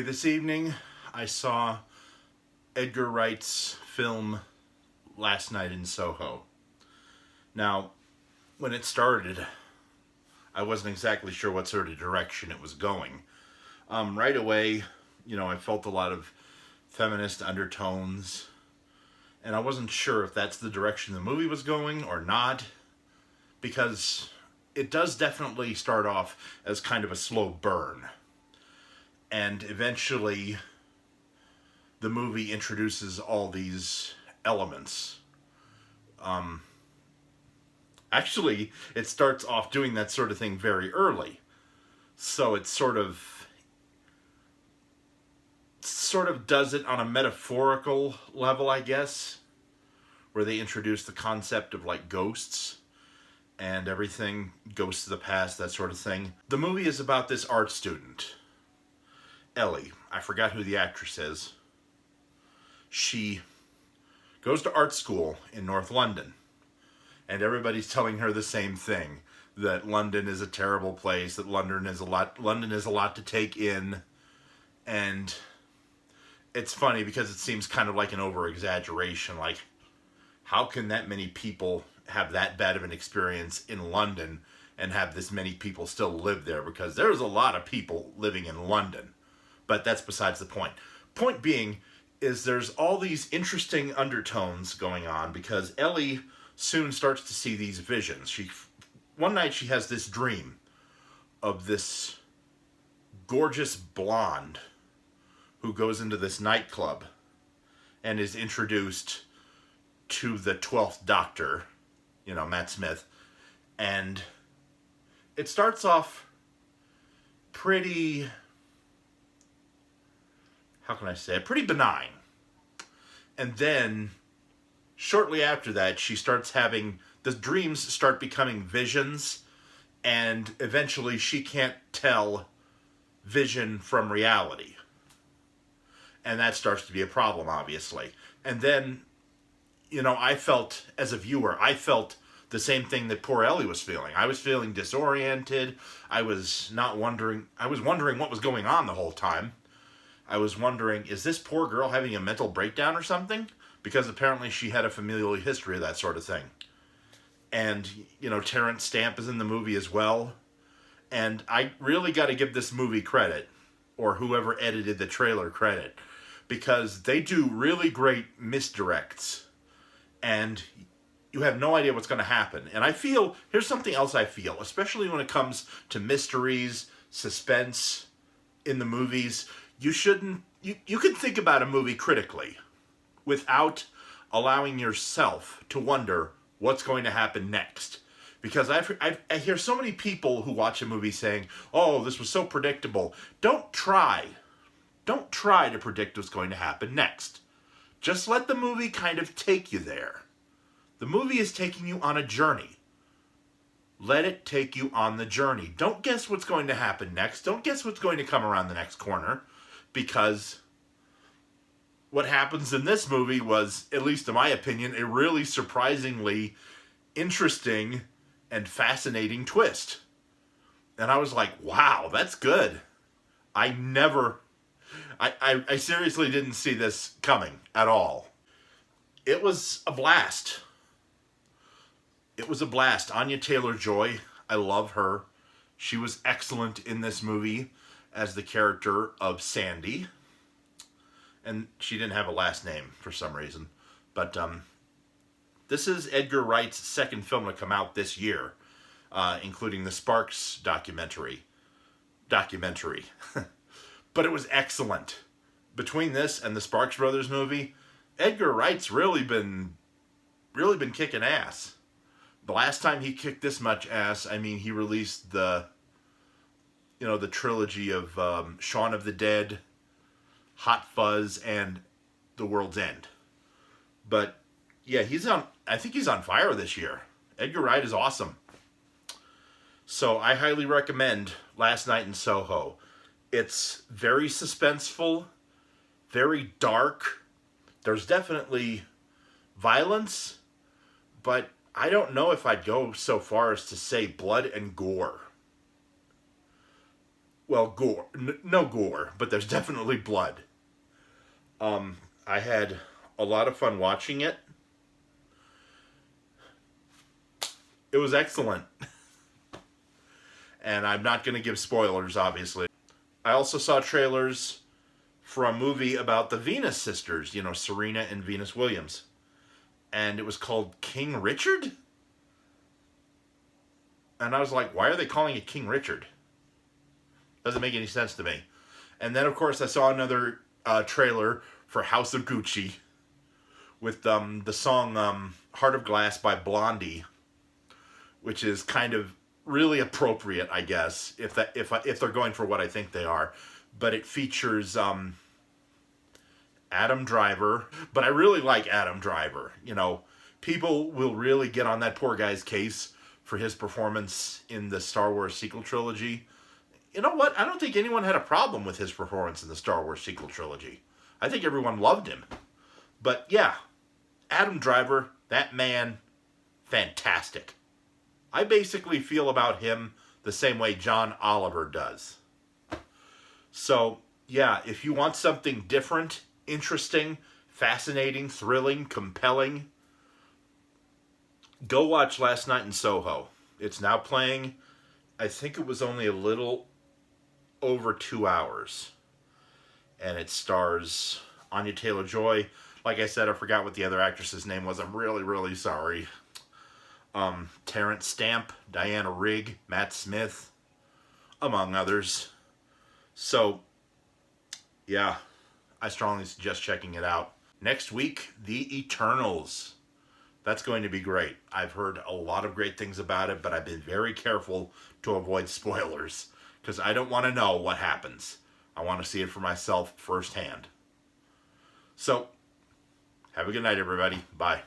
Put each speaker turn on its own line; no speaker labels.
This evening, I saw Edgar Wright's film Last Night in Soho. Now, when it started, I wasn't exactly sure what sort of direction it was going. Right away, I felt a lot of feminist undertones, and I wasn't sure if that's the direction the movie was going or not, because it does definitely start off as kind of a slow burn. And eventually, the movie introduces all these elements. Actually, it starts off doing that sort of thing very early. So it sort of does it on a metaphorical level, I guess, where they introduce the concept of like ghosts and everything, ghosts of the past, that sort of thing. The movie is about this art student, Ellie. I forgot who the actress is. She goes to art school in North London, and everybody's telling her the same thing, that London is a terrible place, that London is a lot to take in. And it's funny because it seems kind of like an over-exaggeration. Like, how can that many people have that bad of an experience in London and have this many people still live there? Because there's a lot of people living in London. But that's besides the point. Point being is there's all these interesting undertones going on because Ellie soon starts to see these visions. One night she has this dream of this gorgeous blonde who goes into this nightclub and is introduced to the 12th Doctor, Matt Smith. And it starts off pretty, how can I say it, pretty benign. And then, shortly after that, she starts having, the dreams start becoming visions, and eventually she can't tell vision from reality. And that starts to be a problem, obviously. And then, as a viewer, I felt the same thing that poor Ellie was feeling. I was feeling disoriented. I was wondering what was going on the whole time. I was wondering, is this poor girl having a mental breakdown or something? Because apparently she had a familial history of that sort of thing. And, Terrence Stamp is in the movie as well. And I really got to give this movie credit, or whoever edited the trailer credit, because they do really great misdirects. And you have no idea what's going to happen. And here's something else I feel, especially when it comes to mysteries, suspense in the movies. You can think about a movie critically without allowing yourself to wonder what's going to happen next. Because I hear so many people who watch a movie saying, oh, this was so predictable. Don't try to predict what's going to happen next. Just let the movie kind of take you there. The movie is taking you on a journey. Let it take you on the journey. Don't guess what's going to happen next. Don't guess what's going to come around the next corner. Because what happens in this movie was, at least in my opinion, a really surprisingly interesting and fascinating twist. And I was like, wow, that's good. I seriously didn't see this coming at all. It was a blast. It was a blast. Anya Taylor-Joy, I love her. She was excellent in this movie as the character of Sandy. And she didn't have a last name for some reason. But this is Edgar Wright's second film to come out this year, including the Sparks documentary. But it was excellent. Between this and the Sparks Brothers movie, Edgar Wright's really been kicking ass. The last time he kicked this much ass, he released the trilogy of Shaun of the Dead, Hot Fuzz, and The World's End. But yeah, I think he's on fire this year. Edgar Wright is awesome. So I highly recommend Last Night in Soho. It's very suspenseful, very dark. There's definitely violence, but I don't know if I'd go so far as to say blood and gore. well, gore. No gore, but there's definitely blood. I had a lot of fun watching it. It was excellent. And I'm not going to give spoilers, obviously. I also saw trailers for a movie about the Venus sisters, you know, Serena and Venus Williams. And it was called King Richard? And I was like, why are they calling it King Richard? Doesn't make any sense to me. And then, of course, I saw another trailer for House of Gucci with the song Heart of Glass by Blondie, which is kind of really appropriate, I guess, if they're going for what I think they are. But it features Adam Driver. But I really like Adam Driver. You know, people will really get on that poor guy's case for his performance in the Star Wars sequel trilogy. You know what? I don't think anyone had a problem with his performance in the Star Wars sequel trilogy. I think everyone loved him. But yeah, Adam Driver, that man, fantastic. I basically feel about him the same way John Oliver does. So, yeah, if you want something different, interesting, fascinating, thrilling, compelling, go watch Last Night in Soho. It's now playing. I think it was only a little over 2 hours. And it stars Anya Taylor-Joy. Like I said, I forgot what the other actress's name was. I'm really, really sorry. Terrence Stamp, Diana Rigg, Matt Smith, among others. So, yeah, I strongly suggest checking it out. Next week, The Eternals. That's going to be great. I've heard a lot of great things about it, but I've been very careful to avoid spoilers because I don't want to know what happens. I want to see it for myself firsthand. So, have a good night, everybody. Bye.